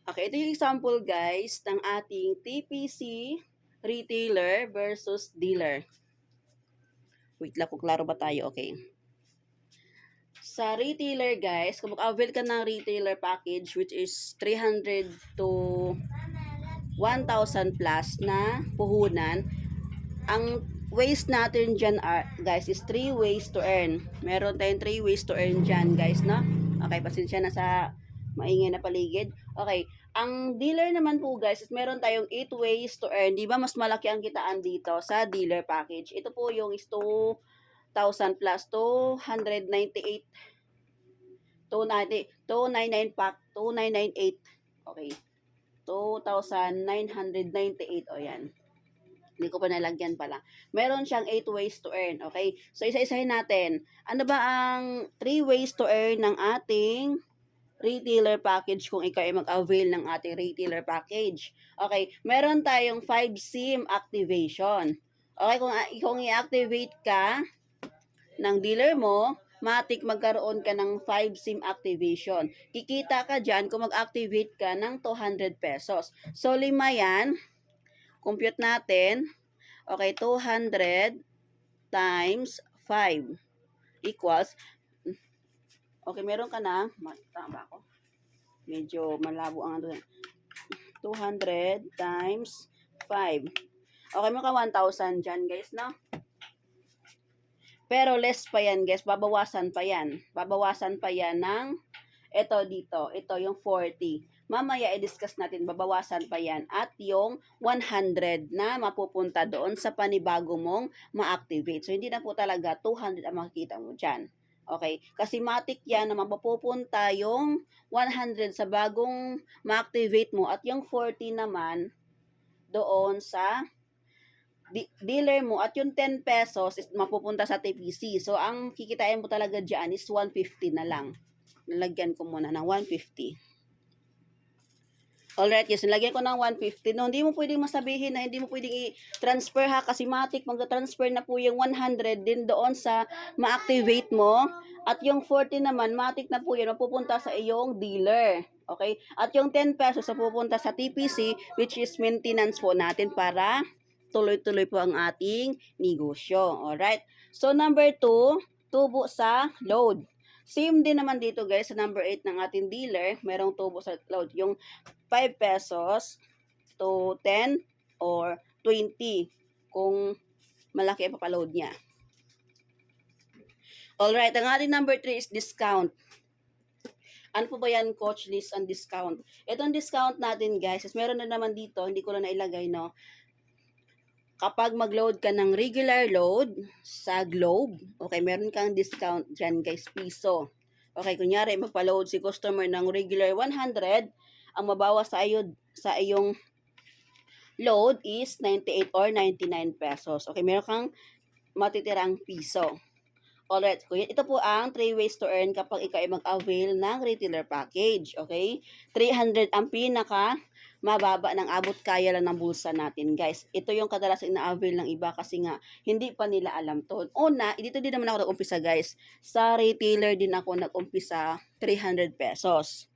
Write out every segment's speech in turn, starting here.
Okay, ito yung example guys ng ating TPC retailer versus dealer. Wait lang kung klaro ba tayo, okay. Sa retailer guys, kung mag-avail ka ng retailer package which is 300 to 1,000 plus na puhunan, ang ways natin dyan are, guys, is 3 ways to earn. Meron tayong 3 ways to earn dyan, guys, no? Okay, pasensya na sa maingay na paligid. Okay, ang dealer naman po, guys, is meron tayong 8 ways to earn. Di ba mas malaki ang kitaan dito sa dealer package? Ito po yung is 2,000 plus 298 290 299 pack 2998. Okay. 2,998. O yan. Hindi ko pa nalagyan pala. Meron siyang 8 ways to earn. Okay? So, isa-isahin natin. Ano ba ang 3 ways to earn ng ating retailer package kung ikaw ay mag-avail ng ating retailer package? Okay. Meron tayong 5 SIM activation. Okay? Kung i-activate ka ng dealer mo, matik magkaroon ka ng 5 SIM activation. Kikita ka dyan kung mag-activate ka ng 200 pesos. So, 5 yan. Compute natin. Okay, 200 times 5 equals, okay, meron ka na, tama ba ako? Medyo malabo ang ano. 200 times 5. Okay, maka 1,000 dyan, guys, no? Pero less pa yan, guys. Babawasan pa yan. Babawasan pa yan ng ito dito. Ito yung 40. Mamaya i-discuss natin, babawasan pa yan. At yung 100 na mapupunta doon sa panibago mong ma-activate. So, hindi na po talaga 200 ang makikita mo dyan. Okay? Kasi matik yan na mapupunta yung 100 sa bagong ma-activate mo at yung 40 naman doon sa dealer mo at yung 10 pesos is mapupunta sa TPC. So, ang kikitain mo talaga dyan is 150 na lang. Nalagyan ko muna ng 150. Alright, yes, nilagyan ko ng 150. No, hindi mo pwedeng masabihin na hindi mo pwedeng i-transfer ha, kasi matik magta-transfer na po yung 100 din doon sa ma-activate mo. At yung 40 naman, matik na po yun, mapupunta sa iyong dealer. Okay? At yung 10 pesos mapupunta sa TPC, which is maintenance po natin para tuloy-tuloy po ang ating negosyo. Alright? So, number 2, tubo sa load. Same din naman dito guys, sa number 8 ng ating dealer, merong tubo sa load. Yung 5 pesos to 10 or 20 kung malaki ang papaload niya. Alright, ang ating number 3 is discount. Ano po ba yan, coach, list and discount? Itong discount natin guys, is meron na naman dito, hindi ko lang nailagay, no? Kapag mag-load ka ng regular load sa Globe, okay, meron kang discount dyan guys, piso. Okay, kunyari, magpa-load si customer ng regular 100, ang mabawas sa iyong load is 98 or 99 pesos. Okay, meron kang matitirang piso. Alright, kuya, ito po ang 3 ways to earn kapag ikaw ay mag-avail ng retailer package. Okay? 300 ang pinaka mababa ng abot kaya lang ng bulsa natin, guys. Ito yung kadalasan ina-avail ng iba kasi nga hindi pa nila alam to. Una, dito din naman ako nag-umpisa, guys. Sa retailer din ako nag-umpisa 300 pesos.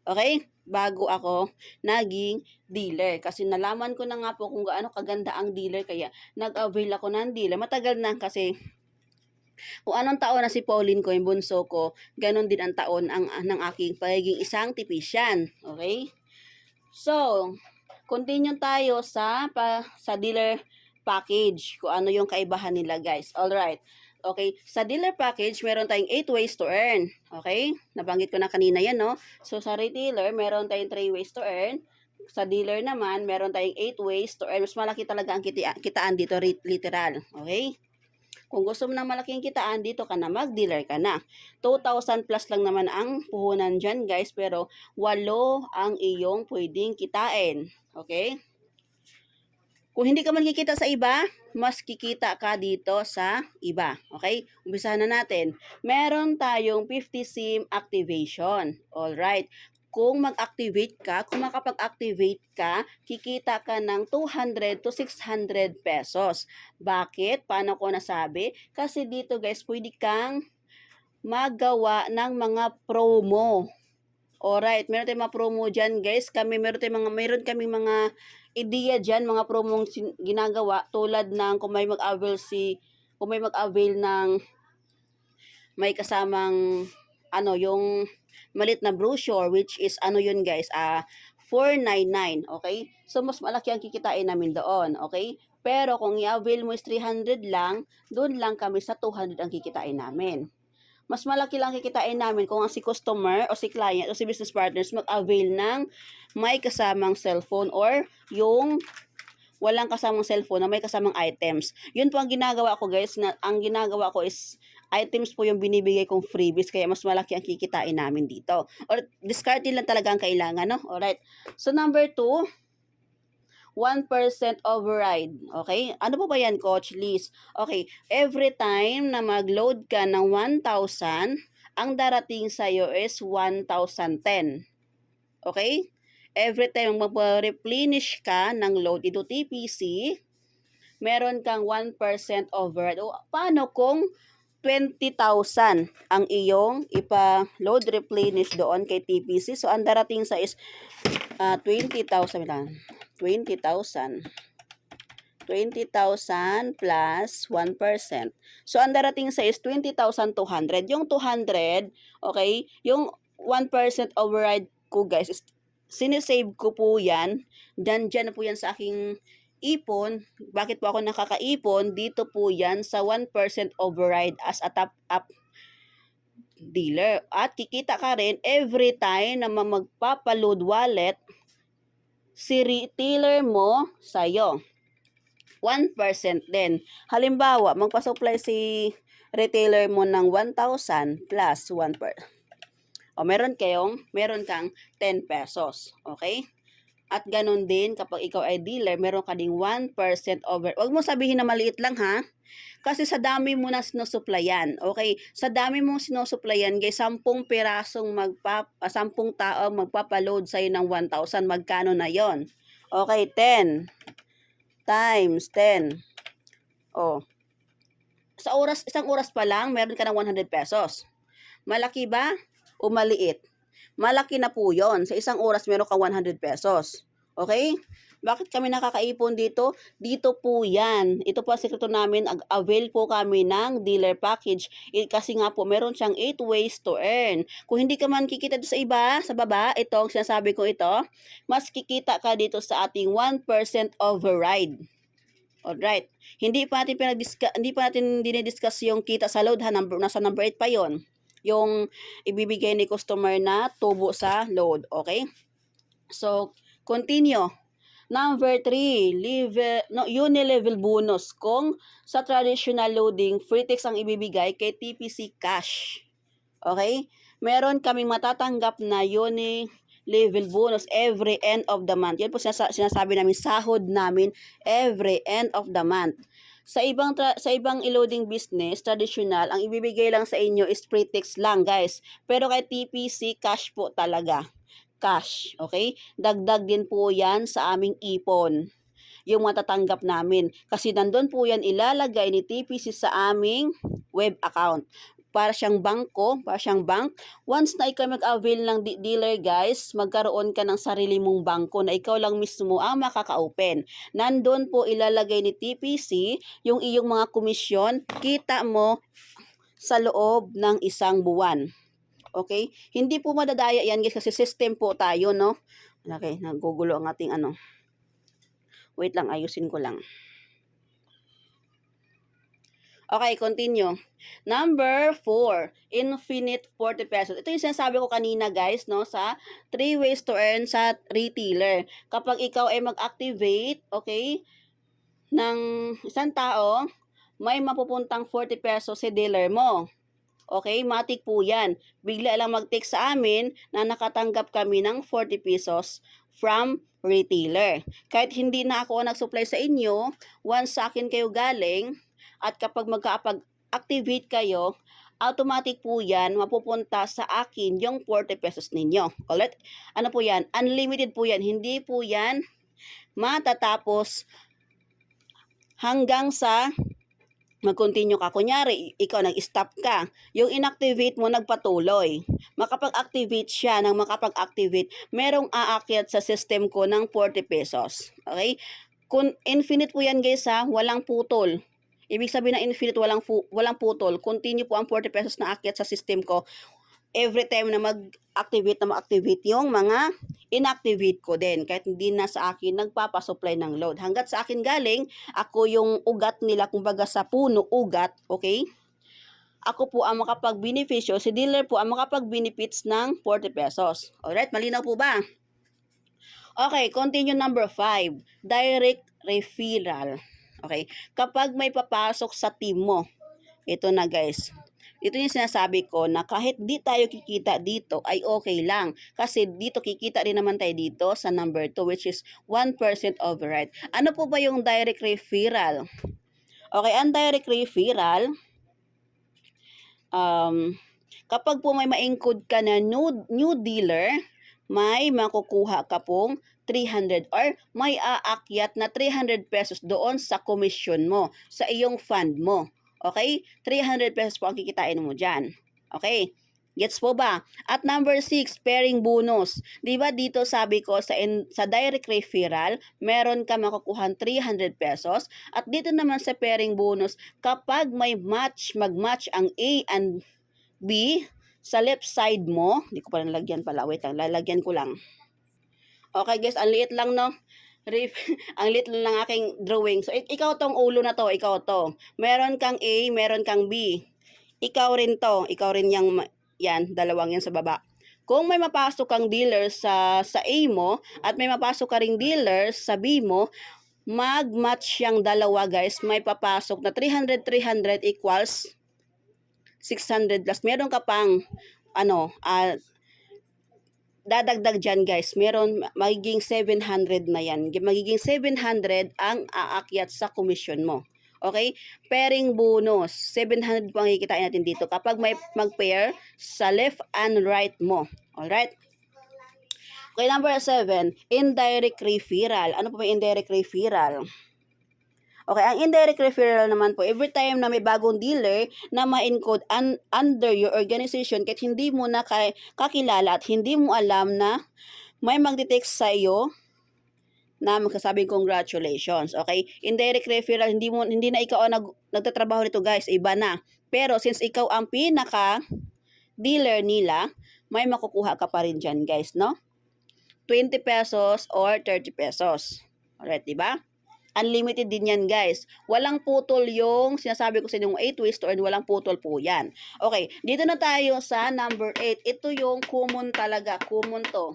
Okay? Bago ako naging dealer. Kasi nalaman ko na nga po kung gaano kaganda ang dealer kaya nag-avail ako ng dealer. Matagal na kasi kung anong taon na si Pauline ko, yung bunso ko, ganon din ang taon ng aking pagiging isang tipsyan. Okay? So, continue tayo sa dealer package. Kung ano yung kaibahan nila, guys. Alright. Okay, sa dealer package, meron tayong 8 ways to earn. Okay? Nabanggit ko na kanina yan, no? So, sa retailer, meron tayong 3 ways to earn. Sa dealer naman, meron tayong 8 ways to earn. Mas malaki talaga ang kitaan dito, literal. Okay? Kung gusto mo ng malaking kitaan, dito ka na, mag-dealer ka na. 2,000 plus lang naman ang puhunan dyan, guys, pero 8 ang iyong pwedeng kitain. Okay? Kung hindi ka man kikita sa iba, mas kikita ka dito sa iba. Okay? Umpisahan na natin. Meron tayong 50 SIM activation. Alright. Kung mag-activate ka, kung makapag-activate ka, kikita ka ng 200 to 600 pesos. Bakit? Paano ko nasabi? Kasi dito guys, pwede kang magawa ng mga promo. Alright, meron tayong mga promo diyan, guys. Meron kami mga ideya diyan, mga promong ginagawa tulad ng kung may mag-avail ng may kasamang yung malit na brochure, which is yun guys, 499, okay? So mas malaki ang kikitain namin doon, okay? Pero kung i-avail mo is 300 lang, doon lang kami sa 200 ang kikitain namin. Mas malaki lang kikitain namin kung ang si customer o si client o si business partners mag-avail ng may kasamang cellphone or yung walang kasamang cellphone na may kasamang items. Yun po ang ginagawa ko, guys. Ang ginagawa ko is items po yung binibigay kong freebies kaya mas malaki ang kikitain namin dito. Or discarding lang talaga ang kailangan, no? Alright. So number 2, 1% override. Okay? Ano po ba yan, Coach Liz? Okay, every time na mag-load ka ng 1,000, ang darating sa'yo is 1,010. Okay? Every time mag-replenish ka ng load into TPC, meron kang 1% override. O, paano kung 20,000 ang iyong ipa-load replenish doon kay TPC? So, ang darating sa is 20,000 lang. 20,000 plus 1%. So, ang darating sa is 20,200. Yung 200, okay, yung 1% override ko, guys, is sinisave ko po yan. Dyan po yan sa aking ipon. Bakit po ako nakakaipon? Dito po yan sa 1% override as a top-up dealer. At kikita ka rin every time na magpapaload wallet si retailer mo sa'yo. 1% din. Halimbawa, magpa-supply si retailer mo ng 1,000 plus 1%. O meron kang 10 pesos. Okay? At ganun din, kapag ikaw ay dealer, meron ka ding 1% over. Huwag mo sabihin na maliit lang, ha? Kasi sa dami mo na sinusuplayan. Okay? Sa dami mong sinusuplayan, guys, 10 pirasong 10 tao magpapaload sa'yo ng 1,000. Magkano na yon? Okay, 10 times 10. Oh. Isang oras pa lang, meron ka ng 100 pesos. Malaki ba o maliit? Malaki na po yon. Sa isang oras, meron ka 100 pesos. Okay? Bakit kami nakakaipon dito? Dito po yan. Ito po ang sekreto namin. Avail po kami ng dealer package. Kasi nga po, meron siyang 8 ways to earn. Kung hindi ka man kikita sa iba, sa baba, itong sinasabi ko ito, mas kikita ka dito sa ating 1% override. Alright. Hindi pa natin dinidiscuss yung kita sa load, ha? Nasa number 8 pa yon. Yung ibibigay ni customer na tubo sa load. Okay? So, continue. Number 3, uni-level bonus. Kung sa traditional loading, free text ang ibibigay kay TPC Cash. Okay? Meron kaming matatanggap na uni-level bonus every end of the month. Yan po sinasabi namin, sahod namin every end of the month. Sa ibang loading business, traditional, ang ibibigay lang sa inyo is free text lang, guys. Pero kay TPC, cash po talaga. Cash, okay? Dagdag din po yan sa aming ipon, yung matatanggap namin. Kasi nandun po yan ilalagay ni TPC sa aming web account. Para siyang bangko, para siyang bank. Once na ikaw mag-avail ng dealer, guys, magkaroon ka ng sarili mong bangko na ikaw lang mismo ang makaka-open. Nandun po ilalagay ni TPC yung iyong mga komisyon, kita mo sa loob ng isang buwan. Okay? Hindi po madadaya yan, guys, kasi system po tayo, no? Okay, nagugulo ang ating Wait lang, ayusin ko lang. Okay, continue. Number 4, infinite 40 pesos. Ito yung sinasabi ko kanina, guys, no, sa 3 ways to earn sa retailer. Kapag ikaw ay mag-activate, okay, ng isang tao, may mapupuntang 40 pesos sa dealer mo. Okay, matik po yan. Bigla lang mag-text sa amin na nakatanggap kami ng 40 pesos from retailer. Kahit hindi na ako nag-supply sa inyo, once sa akin kayo galing, at kapag magka-activate kayo, automatic po yan, mapupunta sa akin yung 40 pesos ninyo. Ulit, ano po yan? Unlimited po yan. Hindi po yan matatapos hanggang sa mag-continue ka. Kunyari, ikaw nag-stop ka. Yung inactivate mo, nagpatuloy. Makapag-activate siya ng makapag-activate, merong aakyat sa system ko ng 40 pesos. Okay? Kung infinite po yan guys ha, walang putol. Ibig sabihin ng infinite, walang putol. Continue po ang 40 pesos na aakyat sa system ko every time na mag-activate yung mga inactivate ko din. Kahit hindi na sa akin nagpapasupply ng load. Hanggat sa akin galing, ako yung ugat nila, kumbaga sa puno, ugat, okay? Ako po ang makapag-beneficio, si dealer po ang makapag-benefits ng 40 pesos. Alright, malinaw po ba? Okay, continue number 5. Direct referral. Okay, kapag may papasok sa team mo, ito na guys. Ito yung sinasabi ko na kahit di tayo kikita dito ay okay lang. Kasi dito kikita rin naman tayo dito sa number 2 which is 1% override. Ano po ba yung direct referral? Okay, ang direct referral, kapag po may ma-encode ka na new dealer, may makukuha ka pong 300 or may aakyat na 300 pesos doon sa commission mo, sa iyong fund mo. Okay? 300 pesos po ang kikitain mo dyan. Okay? Gets po ba? At number 6, pairing bonus. Diba dito sabi ko sa direct referral, meron ka makukuha 300 pesos. At dito naman sa pairing bonus, kapag may mag-match ang A and B sa left side mo, hindi ko pa nalagyan pala, wait lang, lalagyan ko lang. Okay guys, ang liit lang no. Ang liit lang ng aking drawing. So, ikaw tong ulo na to, ikaw to. Meron kang A, meron kang B. Ikaw rin to, ikaw rin yan, dalawang yan sa baba. Kung may mapasok kang dealer sa A mo, at may mapasok ka ring dealer sa B mo, mag-match yung dalawa guys. May papasok na 300 equals 600 plus. Meron ka pang, dadagdag dyan guys, magiging 700 na yan. Magiging 700 ang aakyat sa commission mo. Okay? Pairing bonus. 700 po ang kikitain natin dito kapag may mag-pair sa left and right mo. Alright? Okay, number 7, indirect referral. Ano po ba indirect referral? Okay, ang indirect referral naman po, every time na may bagong dealer na ma-encode under your organization, kahit hindi mo na kakilala at hindi mo alam na may magde-text sa iyo na magsasabing congratulations. Okay? Indirect referral, hindi na ikaw ang nagtatrabaho nito guys, iba na. Pero since ikaw ang pinaka dealer nila, may makukuha ka pa rin dyan guys, no? 20 pesos or 30 pesos. Alright, diba? Unlimited din yan guys. Walang putol yung sinasabi ko sa inyong 8 ways to earn. Walang putol po yan. Okay, dito na tayo sa number 8. Ito yung common talaga. Common to.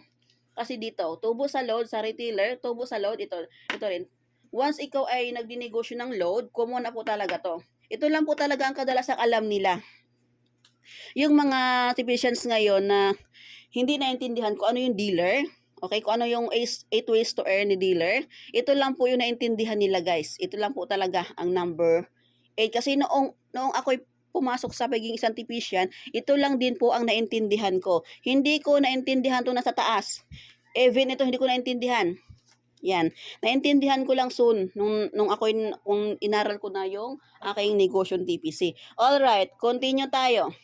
Kasi dito, tubo sa load sa retailer, tubo sa load, ito rin. Once ikaw ay nagdinegosyo ng load, common na po talaga to. Ito lang po talaga ang kadalasang alam nila. Yung mga technicians ngayon na hindi naintindihan ko ano yung dealer, okay, kung ano yung 8 ways to earn ni dealer, ito lang po yung naintindihan nila guys. Ito lang po talaga ang number 8. Kasi noong ako'y pumasok sa pagiging isang technician, ito lang din po ang naintindihan ko. Hindi ko naintindihan to nasa taas. Even ito hindi ko naintindihan. Yan. Naintindihan ko lang soon nung kung inaral ko na yung aking negosyo TPC. Alright, continue tayo.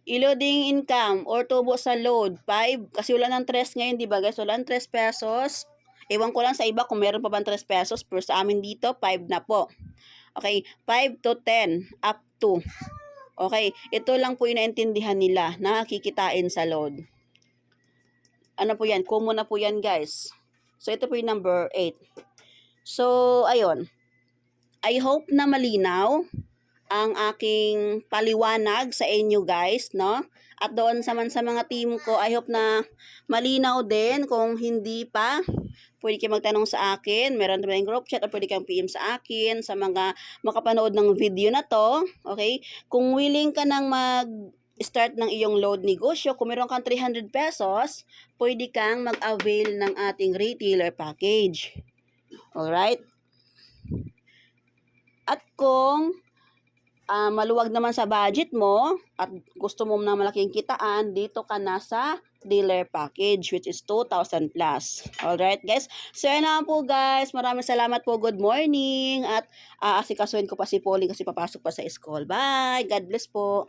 I-loading income or tubo sa load, 5. Kasi wala ng 3 ngayon, di ba guys? Wala ng 3 pesos. Ewan ko lang sa iba kung meron pa bang 3 pesos. Pero sa amin dito, 5 na po. Okay, 5 to 10, up to. Okay, ito lang po yung naintindihan nila na kikitain sa load. Ano po yan? Common na po yan guys. So, ito po yung number 8. So, ayun. I hope na malinaw ang aking paliwanag sa inyo guys, no? At doon sa mga team ko, I hope na malinaw din. Kung hindi pa, pwede kayo magtanong sa akin. Meron tayong group chat o pwede kang PM sa akin sa mga makapanood ng video na to. Okay? Kung willing ka nang start ng iyong load negosyo, kung meron kang 300 pesos, pwede kang mag-avail ng ating retailer package. Alright? At kung maluwag naman sa budget mo at gusto mo na malaking kitaan, dito ka na sa dealer package which is 2,000 plus. Alright guys. So yan na po guys. Maraming salamat po. Good morning. At asikasuhin ko pa si Pauline kasi papasok pa sa school. Bye. God bless po.